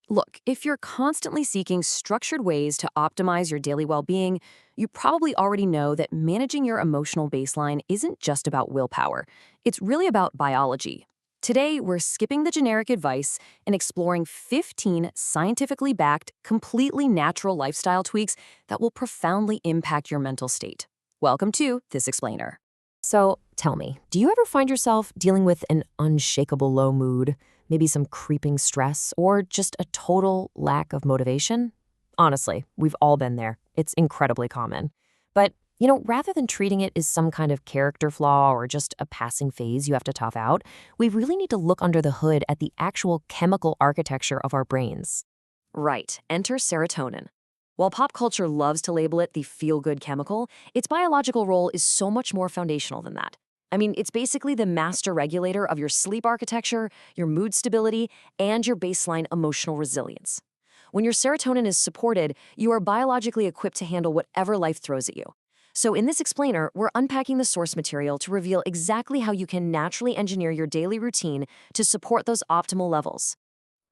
Look, if you're constantly seeking structured ways to optimize your daily well-being, you probably already know that managing your emotional baseline isn't just about willpower. It's really about biology. Today, we're skipping the generic advice and exploring 15 scientifically backed, completely natural lifestyle tweaks that will profoundly impact your mental state. Welcome to This Explainer. So, tell me, do you ever find yourself dealing with an unshakable low mood? Maybe some creeping stress, or just a total lack of motivation? Honestly, we've all been there. It's incredibly common. But, rather than treating it as some kind of character flaw or just a passing phase you have to tough out, we really need to look under the hood at the actual chemical architecture of our brains. Right, enter serotonin. While pop culture loves to label it the feel-good chemical, its biological role is so much more foundational than that. I mean, it's basically the master regulator of your sleep architecture, your mood stability, and your baseline emotional resilience. When your serotonin is supported, you are biologically equipped to handle whatever life throws at you. So in this explainer, we're unpacking the source material to reveal exactly how you can naturally engineer your daily routine to support those optimal levels.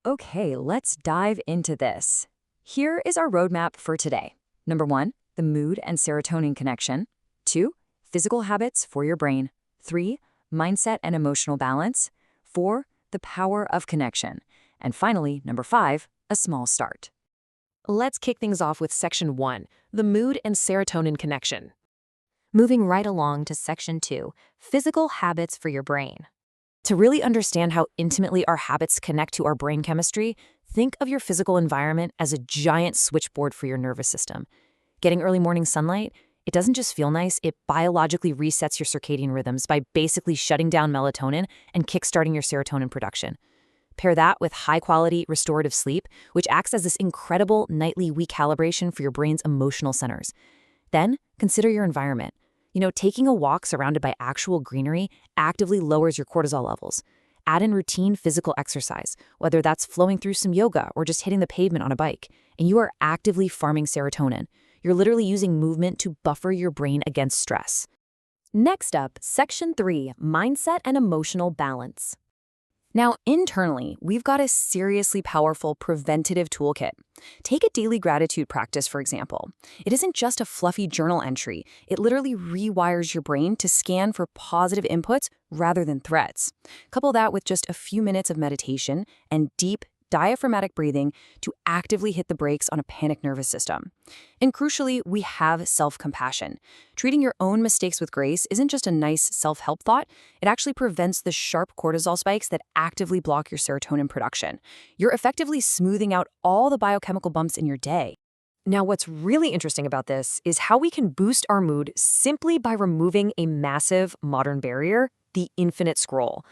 Okay, let's dive into this. Here is our roadmap for today. Number 1, the mood and serotonin connection. 2, physical habits for your brain. 3, mindset and emotional balance. 4, the power of connection. And finally, number 5, a small start. Let's kick things off with Section 1, the mood and serotonin connection. Moving right along to Section 2, physical habits for your brain. To really understand how intimately our habits connect to our brain chemistry, think of your physical environment as a giant switchboard for your nervous system. Getting early morning sunlight, it doesn't just feel nice, it biologically resets your circadian rhythms by basically shutting down melatonin and kickstarting your serotonin production. Pair that with high-quality restorative sleep, which acts as this incredible nightly recalibration for your brain's emotional centers. Then, consider your environment. Taking a walk surrounded by actual greenery actively lowers your cortisol levels. Add in routine physical exercise, whether that's flowing through some yoga or just hitting the pavement on a bike, and you are actively farming serotonin. You're literally using movement to buffer your brain against stress. Next up, Section 3, mindset and emotional balance. Now, internally, we've got a seriously powerful preventative toolkit. Take a daily gratitude practice, for example. It isn't just a fluffy journal entry. It literally rewires your brain to scan for positive inputs rather than threats. Couple that with just a few minutes of meditation and deep, diaphragmatic breathing to actively hit the brakes on a panic nervous system. And crucially, we have self-compassion. Treating your own mistakes with grace isn't just a nice self-help thought, it actually prevents the sharp cortisol spikes that actively block your serotonin production. You're effectively smoothing out all the biochemical bumps in your day. Now, what's really interesting about this is how we can boost our mood simply by removing a massive modern barrier, the infinite scroll.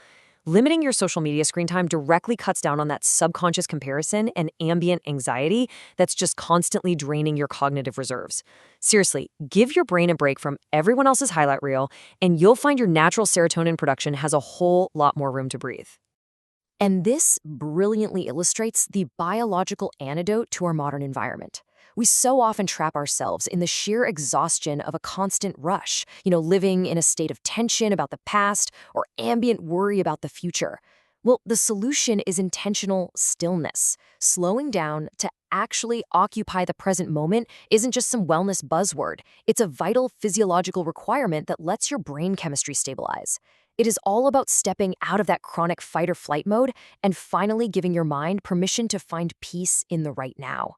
Limiting your social media screen time directly cuts down on that subconscious comparison and ambient anxiety that's just constantly draining your cognitive reserves. Seriously, give your brain a break from everyone else's highlight reel, and you'll find your natural serotonin production has a whole lot more room to breathe. And this brilliantly illustrates the biological antidote to our modern environment. We so often trap ourselves in the sheer exhaustion of a constant rush, living in a state of tension about the past or ambient worry about the future. Well, the solution is intentional stillness. Slowing down to actually occupy the present moment isn't just some wellness buzzword. It's a vital physiological requirement that lets your brain chemistry stabilize. It is all about stepping out of that chronic fight or flight mode and finally giving your mind permission to find peace in the right now.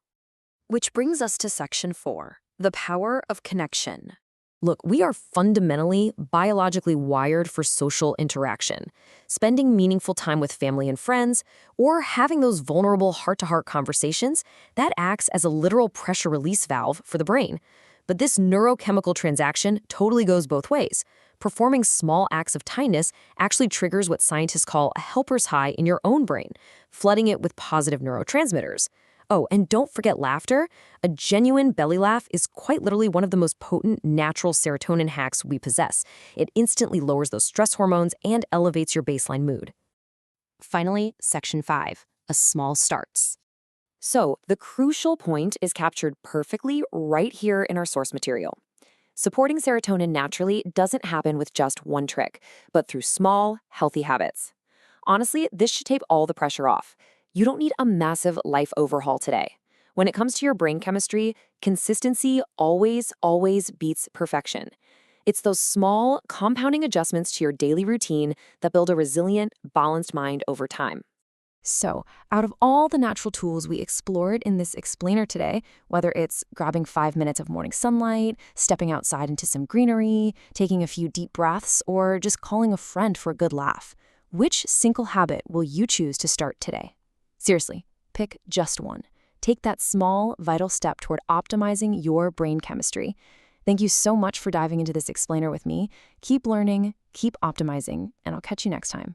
Which brings us to Section 4, the power of connection. Look, we are fundamentally biologically wired for social interaction. Spending meaningful time with family and friends, or having those vulnerable heart-to-heart conversations, that acts as a literal pressure release valve for the brain. But this neurochemical transaction totally goes both ways. Performing small acts of kindness actually triggers what scientists call a helper's high in your own brain, flooding it with positive neurotransmitters. Oh, and don't forget laughter. A genuine belly laugh is quite literally one of the most potent natural serotonin hacks we possess. It instantly lowers those stress hormones and elevates your baseline mood. Finally, Section 5, a small starts. So, the crucial point is captured perfectly right here in our source material. Supporting serotonin naturally doesn't happen with just one trick, but through small, healthy habits. Honestly, this should take all the pressure off. You don't need a massive life overhaul today. When it comes to your brain chemistry, consistency always beats perfection. It's those small, compounding adjustments to your daily routine that build a resilient, balanced mind over time. So, out of all the natural tools we explored in this explainer today, whether it's grabbing 5 minutes of morning sunlight, stepping outside into some greenery, taking a few deep breaths, or just calling a friend for a good laugh, which single habit will you choose to start today? Seriously, pick just one. Take that small, vital step toward optimizing your brain chemistry. Thank you so much for diving into this explainer with me. Keep learning, keep optimizing, and I'll catch you next time.